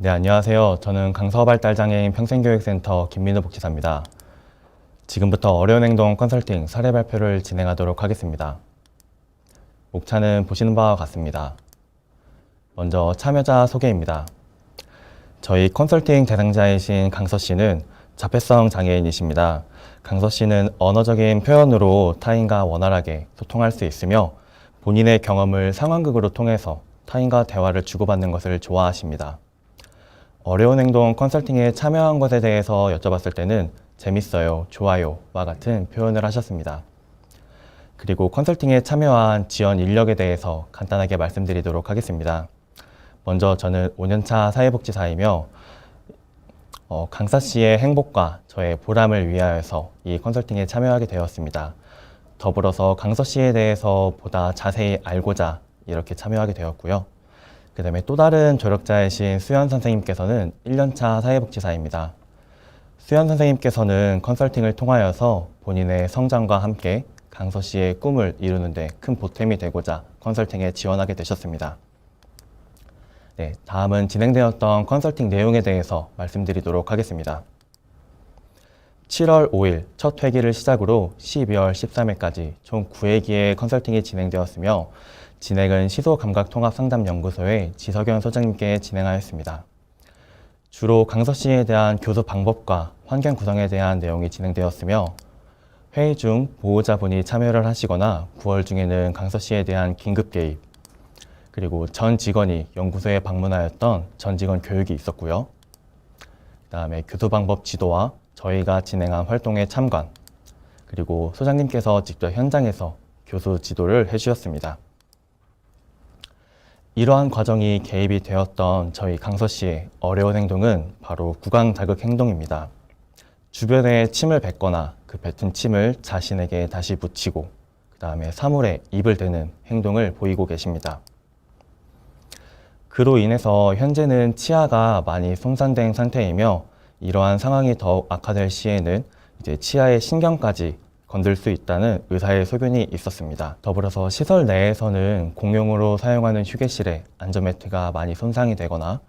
네, 안녕하세요. 저는 강서발달장애인 평생교육센터 김민우 복지사입니다. 지금부터 어려운 행동 컨설팅 사례 발표를 진행하도록 하겠습니다. 목차는 보시는 바와 같습니다. 먼저 참여자 소개입니다. 저희 컨설팅 대상자이신 강서 씨는 자폐성 장애인이십니다. 강서 씨는 언어적인 표현으로 타인과 원활하게 소통할 수 있으며 본인의 경험을 상황극으로 통해서 타인과 대화를 주고받는 것을 좋아하십니다. 어려운 행동 컨설팅에 참여한 것에 대해서 여쭤봤을 때는 재밌어요, 좋아요와 같은 표현을 하셨습니다. 그리고 컨설팅에 참여한 지원 인력에 대해서 간단하게 말씀드리도록 하겠습니다. 먼저 저는 5년차 사회복지사이며 강사 씨의 행복과 저의 보람을 위하여서 이 컨설팅에 참여하게 되었습니다. 더불어서 강서 씨에 대해서 보다 자세히 알고자 이렇게 참여하게 되었고요. 그 다음에 또 다른 조력자이신 수연 선생님께서는 1년차 사회복지사입니다. 수연 선생님께서는 컨설팅을 통하여서 본인의 성장과 함께 강서 씨의 꿈을 이루는 데 큰 보탬이 되고자 컨설팅에 지원하게 되셨습니다. 네, 다음은 진행되었던 컨설팅 내용에 대해서 말씀드리도록 하겠습니다. 7월 5일 첫 회기를 시작으로 12월 13일까지 총 9회기의 컨설팅이 진행되었으며 진행은 시소감각통합상담연구소의 지석연 소장님께 진행하였습니다. 주로 강서 씨에 대한 교섭 방법과 환경 구성에 대한 내용이 진행되었으며 회의 중 보호자분이 참여를 하시거나 9월 중에는 강서 씨에 대한 긴급 개입, 그리고 전 직원이 연구소에 방문하였던 전 직원 교육이 있었고요. 그 다음에 교섭 방법 지도와 저희가 진행한 활동에 참관, 그리고 소장님께서 직접 현장에서 교수 지도를 해주셨습니다. 이러한 과정이 개입이 되었던 저희 강서 씨의 어려운 행동은 바로 구강 자극 행동입니다. 주변에 침을 뱉거나 그 뱉은 침을 자신에게 다시 묻히고 그 다음에 사물에 입을 대는 행동을 보이고 계십니다. 그로 인해서 현재는 치아가 많이 손상된 상태이며 이러한 상황이 더욱 악화될 시에는 이제 치아의 신경까지 건들 수 있다는 의사의 소견이 있었습니다. 더불어서 시설 내에서는 공용으로 사용하는 휴게실에 안전매트가 많이 손상이 되거나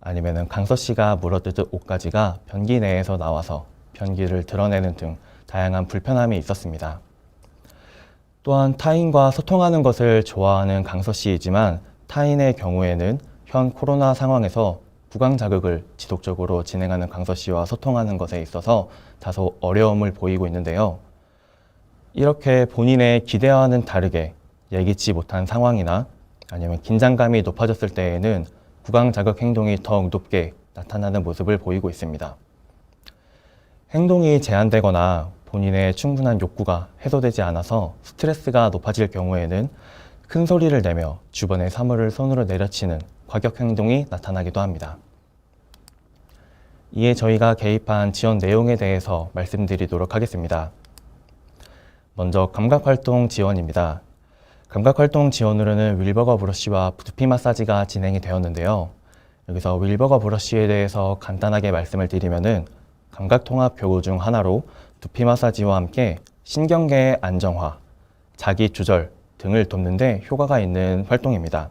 아니면 강서 씨가 물어뜯은 옷가지가 변기 내에서 나와서 변기를 드러내는 등 다양한 불편함이 있었습니다. 또한 타인과 소통하는 것을 좋아하는 강서 씨이지만 타인의 경우에는 현 코로나 상황에서 구강 자극을 지속적으로 진행하는 강서 씨와 소통하는 것에 있어서 다소 어려움을 보이고 있는데요. 이렇게 본인의 기대와는 다르게 예기치 못한 상황이나 아니면 긴장감이 높아졌을 때에는 구강 자극 행동이 더욱 높게 나타나는 모습을 보이고 있습니다. 행동이 제한되거나 본인의 충분한 욕구가 해소되지 않아서 스트레스가 높아질 경우에는 큰 소리를 내며 주변의 사물을 손으로 내려치는 과격 행동이 나타나기도 합니다. 이에 저희가 개입한 지원 내용에 대해서 말씀드리도록 하겠습니다. 먼저 감각활동 지원입니다. 감각활동 지원으로는 윌버거 브러쉬와 두피 마사지가 진행이 되었는데요. 여기서 윌버거 브러쉬에 대해서 간단하게 말씀을 드리면은 감각통합 교구 중 하나로 두피 마사지와 함께 신경계의 안정화, 자기 조절 등을 돕는 데 효과가 있는 활동입니다.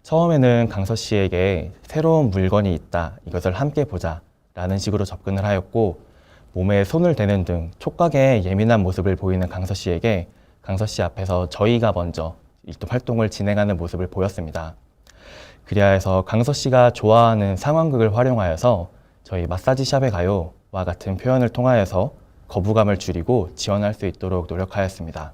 처음에는 강서 씨에게 새로운 물건이 있다, 이것을 함께 보자 라는 식으로 접근을 하였고 몸에 손을 대는 등 촉각에 예민한 모습을 보이는 강서 씨에게 강서 씨 앞에서 저희가 먼저 활동을 진행하는 모습을 보였습니다. 그리하 해서 강서 씨가 좋아하는 상황극을 활용하여서 저희 마사지샵에 가요와 같은 표현을 통하여서 거부감을 줄이고 지원할 수 있도록 노력하였습니다.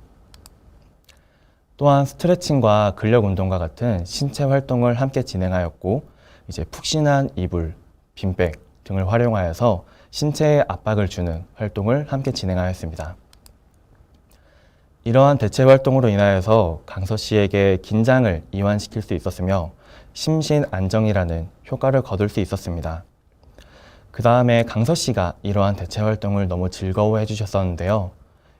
또한 스트레칭과 근력 운동과 같은 신체 활동을 함께 진행하였고 이제 푹신한 이불, 빈백 등을 활용하여서 신체에 압박을 주는 활동을 함께 진행하였습니다. 이러한 대체 활동으로 인하여서 강서 씨에게 긴장을 이완시킬 수 있었으며 심신 안정이라는 효과를 거둘 수 있었습니다. 그 다음에 강서 씨가 이러한 대체 활동을 너무 즐거워해 주셨었는데요.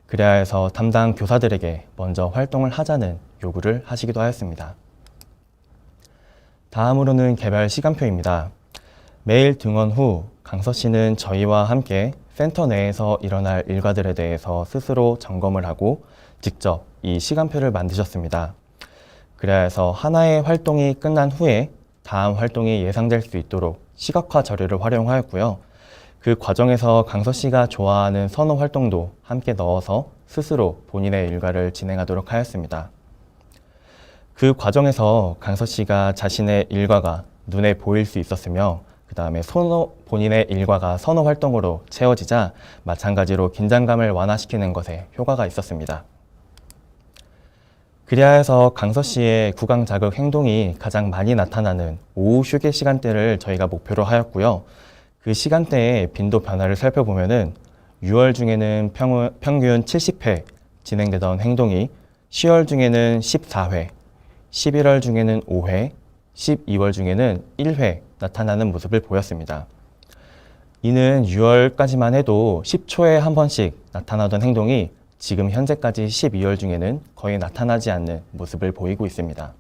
그래야 해서 담당 교사들에게 먼저 활동을 하자는 요구를 하시기도 하였습니다. 다음으로는 개별 시간표입니다. 매일 등원 후 강서 씨는 저희와 함께 센터 내에서 일어날 일과들에 대해서 스스로 점검을 하고 직접 이 시간표를 만드셨습니다. 그래야 해서 하나의 활동이 끝난 후에 다음 활동이 예상될 수 있도록 시각화 자료를 활용하였고요. 그 과정에서 강서 씨가 좋아하는 선호 활동도 함께 넣어서 스스로 본인의 일과를 진행하도록 하였습니다. 그 과정에서 강서 씨가 자신의 일과가 눈에 보일 수 있었으며 그 다음에 본인의 일과가 선호 활동으로 채워지자 마찬가지로 긴장감을 완화시키는 것에 효과가 있었습니다. 그리하여서 강서 씨의 구강 자극 행동이 가장 많이 나타나는 오후 휴게 시간대를 저희가 목표로 하였고요. 그 시간대의 빈도 변화를 살펴보면은 6월 중에는 평균 70회 진행되던 행동이 10월 중에는 14회, 11월 중에는 5회, 12월 중에는 1회 나타나는 모습을 보였습니다. 이는 6월까지만 해도 10초에 한 번씩 나타나던 행동이 지금 현재까지 12월 중에는 거의 나타나지 않는 모습을 보이고 있습니다.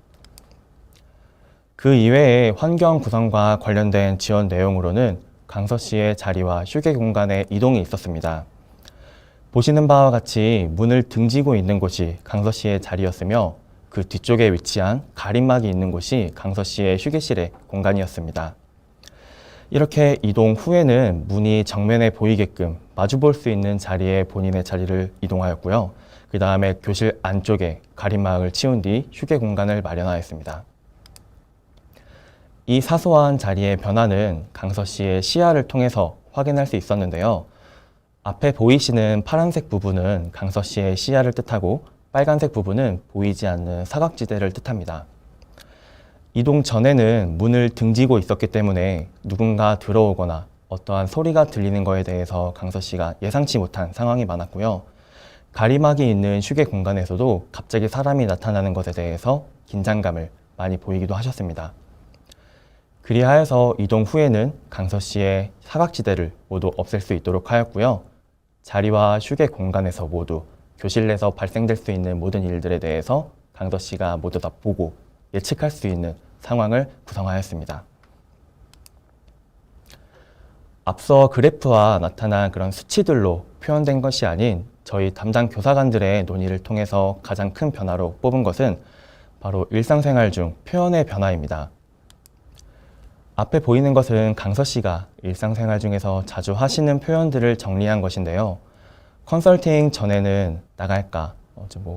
그 이외에 환경 구성과 관련된 지원 내용으로는 강서 씨의 자리와 휴게 공간의 이동이 있었습니다. 보시는 바와 같이 문을 등지고 있는 곳이 강서 씨의 자리였으며 그 뒤쪽에 위치한 가림막이 있는 곳이 강서 씨의 휴게실의 공간이었습니다. 이렇게 이동 후에는 문이 정면에 보이게끔 마주볼 수 있는 자리에 본인의 자리를 이동하였고요. 그 다음에 교실 안쪽에 가림막을 치운 뒤 휴게 공간을 마련하였습니다. 이 사소한 자리의 변화는 강서 씨의 시야를 통해서 확인할 수 있었는데요. 앞에 보이시는 파란색 부분은 강서 씨의 시야를 뜻하고 빨간색 부분은 보이지 않는 사각지대를 뜻합니다. 이동 전에는 문을 등지고 있었기 때문에 누군가 들어오거나 어떠한 소리가 들리는 것에 대해서 강서 씨가 예상치 못한 상황이 많았고요. 가림막이 있는 휴게 공간에서도 갑자기 사람이 나타나는 것에 대해서 긴장감을 많이 보이기도 하셨습니다. 그리하여서 이동 후에는 강서 씨의 사각지대를 모두 없앨 수 있도록 하였고요. 자리와 휴게 공간에서 모두 교실 내에서 발생될 수 있는 모든 일들에 대해서 강서 씨가 모두 다 보고 예측할 수 있는 상황을 구성하였습니다. 앞서 그래프와 나타난 그런 수치들로 표현된 것이 아닌 저희 담당 교사관들의 논의를 통해서 가장 큰 변화로 뽑은 것은 바로 일상생활 중 표현의 변화입니다. 앞에 보이는 것은 강서 씨가 일상생활 중에서 자주 하시는 표현들을 정리한 것인데요. 컨설팅 전에는 나갈까,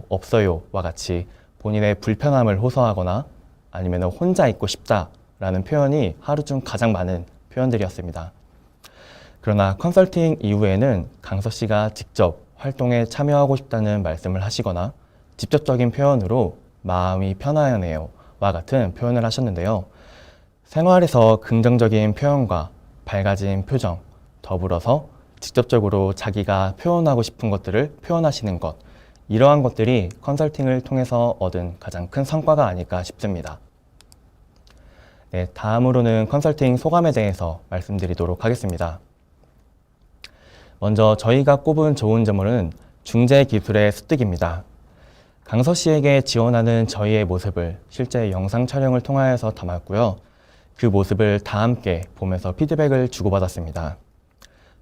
없어요와 같이 본인의 불편함을 호소하거나 아니면 혼자 있고 싶다라는 표현이 하루 중 가장 많은 표현들이었습니다. 그러나 컨설팅 이후에는 강서 씨가 직접 활동에 참여하고 싶다는 말씀을 하시거나 직접적인 표현으로 마음이 편하네요와 같은 표현을 하셨는데요. 생활에서 긍정적인 표현과 밝아진 표정, 더불어서 직접적으로 자기가 표현하고 싶은 것들을 표현하시는 것, 이러한 것들이 컨설팅을 통해서 얻은 가장 큰 성과가 아닐까 싶습니다. 네, 다음으로는 컨설팅 소감에 대해서 말씀드리도록 하겠습니다. 먼저 저희가 꼽은 좋은 점은 중재기술의 습득입니다. 강서 씨에게 지원하는 저희의 모습을 실제 영상 촬영을 통하여서 담았고요. 그 모습을 다 함께 보면서 피드백을 주고받았습니다.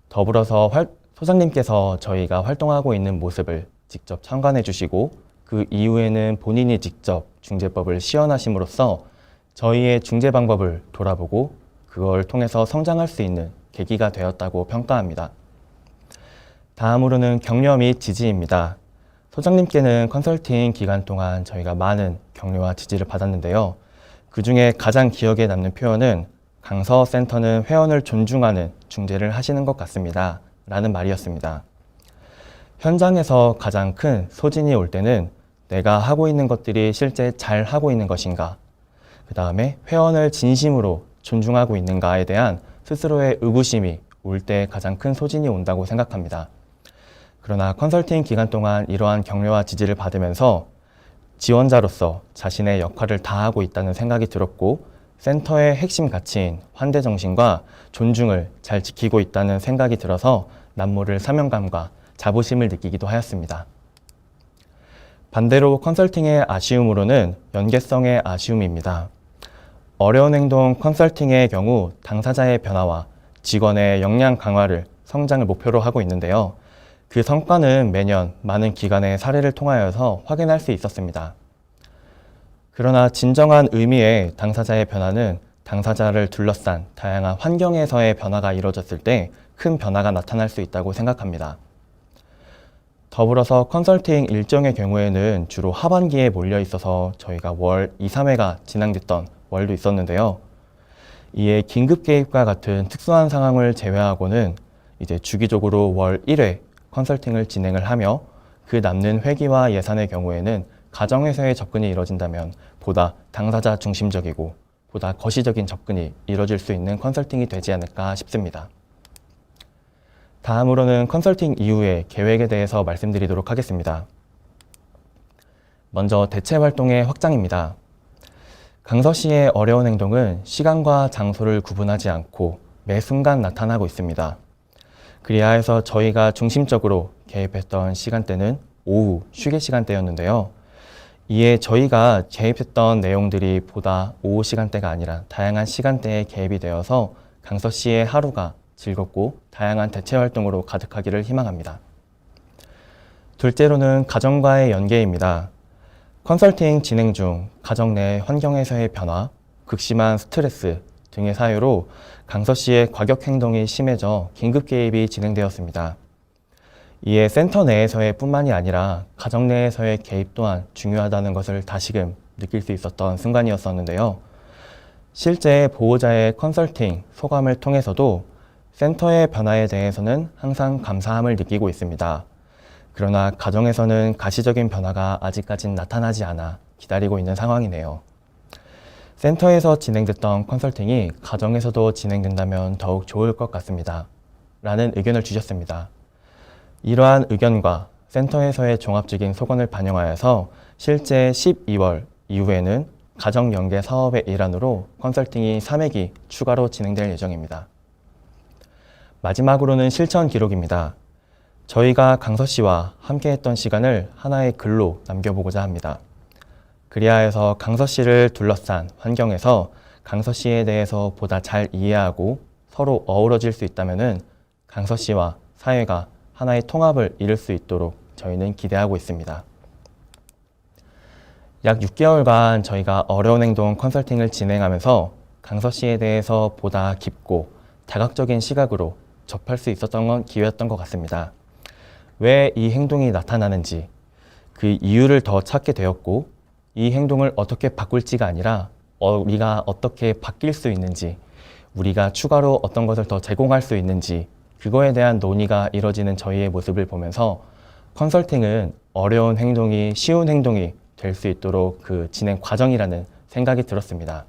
더불어서 소장님께서 저희가 활동하고 있는 모습을 직접 참관해 주시고 그 이후에는 본인이 직접 중재법을 시연하심으로써 저희의 중재 방법을 돌아보고 그걸 통해서 성장할 수 있는 계기가 되었다고 평가합니다. 다음으로는 격려 및 지지입니다. 소장님께는 컨설팅 기간 동안 저희가 많은 격려와 지지를 받았는데요. 그 중에 가장 기억에 남는 표현은 강서 센터는 회원을 존중하는 중재를 하시는 것 같습니다. 라는 말이었습니다. 현장에서 가장 큰 소진이 올 때는 내가 하고 있는 것들이 실제 잘 하고 있는 것인가, 그 다음에 회원을 진심으로 존중하고 있는가에 대한 스스로의 의구심이 올 때 가장 큰 소진이 온다고 생각합니다. 그러나 컨설팅 기간 동안 이러한 격려와 지지를 받으면서 지원자로서 자신의 역할을 다하고 있다는 생각이 들었고 센터의 핵심 가치인 환대정신과 존중을 잘 지키고 있다는 생각이 들어서 남모를 사명감과 자부심을 느끼기도 하였습니다. 반대로 컨설팅의 아쉬움으로는 연계성의 아쉬움입니다. 어려운 행동 컨설팅의 경우 당사자의 변화와 직원의 역량 강화를 성장을 목표로 하고 있는데요. 그 성과는 매년 많은 기관의 사례를 통하여서 확인할 수 있었습니다. 그러나 진정한 의미의 당사자의 변화는 당사자를 둘러싼 다양한 환경에서의 변화가 이루어졌을 때 큰 변화가 나타날 수 있다고 생각합니다. 더불어서 컨설팅 일정의 경우에는 주로 하반기에 몰려 있어서 저희가 월 2, 3회가 진행됐던 월도 있었는데요. 이에 긴급 개입과 같은 특수한 상황을 제외하고는 이제 주기적으로 월 1회 컨설팅을 진행을 하며 그 남는 회기와 예산의 경우에는 가정에서의 접근이 이루어진다면 보다 당사자 중심적이고 보다 거시적인 접근이 이루어질 수 있는 컨설팅이 되지 않을까 싶습니다. 다음으로는 컨설팅 이후의 계획에 대해서 말씀드리도록 하겠습니다. 먼저 대체 활동의 확장입니다. 강서 시의 어려운 행동은 시간과 장소를 구분하지 않고 매 순간 나타나고 있습니다. 그리하여서 저희가 중심적으로 개입했던 시간대는 오후 휴게 시간대였는데요. 이에 저희가 개입했던 내용들이 보다 오후 시간대가 아니라 다양한 시간대에 개입이 되어서 강서 시의 하루가 즐겁고 다양한 대체 활동으로 가득하기를 희망합니다. 둘째로는 가정과의 연계입니다. 컨설팅 진행 중 가정 내 환경에서의 변화, 극심한 스트레스 등의 사유로 강서 시의 과격 행동이 심해져 긴급 개입이 진행되었습니다. 이에 센터 내에서의 뿐만이 아니라 가정 내에서의 개입 또한 중요하다는 것을 다시금 느낄 수 있었던 순간이었었는데요. 실제 보호자의 컨설팅 소감을 통해서도 센터의 변화에 대해서는 항상 감사함을 느끼고 있습니다. 그러나 가정에서는 가시적인 변화가 아직까진 나타나지 않아 기다리고 있는 상황이네요. 센터에서 진행됐던 컨설팅이 가정에서도 진행된다면 더욱 좋을 것 같습니다. 라는 의견을 주셨습니다. 이러한 의견과 센터에서의 종합적인 소견을 반영하여서 실제 12월 이후에는 가정연계 사업의 일환으로 컨설팅이 3회기 추가로 진행될 예정입니다. 마지막으로는 실천 기록입니다. 저희가 강서시와 함께했던 시간을 하나의 글로 남겨보고자 합니다. 그리하여서 강서시를 둘러싼 환경에서 강서시에 대해서 보다 잘 이해하고 서로 어우러질 수 있다면 강서시와 사회가 하나의 통합을 이룰 수 있도록 저희는 기대하고 있습니다. 약 6개월간 저희가 어려운 행동 컨설팅을 진행하면서 강서시에 대해서 보다 깊고 다각적인 시각으로 접할 수 있었던 건 기회였던 것 같습니다. 왜 이 행동이 나타나는지, 그 이유를 더 찾게 되었고 이 행동을 어떻게 바꿀지가 아니라 우리가 어떻게 바뀔 수 있는지, 우리가 추가로 어떤 것을 더 제공할 수 있는지 그거에 대한 논의가 이뤄지는 저희의 모습을 보면서 컨설팅은 어려운 행동이 쉬운 행동이 될 수 있도록 그 진행 과정이라는 생각이 들었습니다.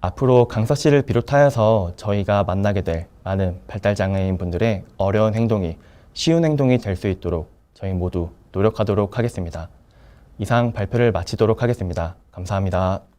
앞으로 강서시를 비롯하여서 저희가 만나게 될 많은 발달장애인 분들의 어려운 행동이 쉬운 행동이 될 수 있도록 저희 모두 노력하도록 하겠습니다. 이상 발표를 마치도록 하겠습니다. 감사합니다.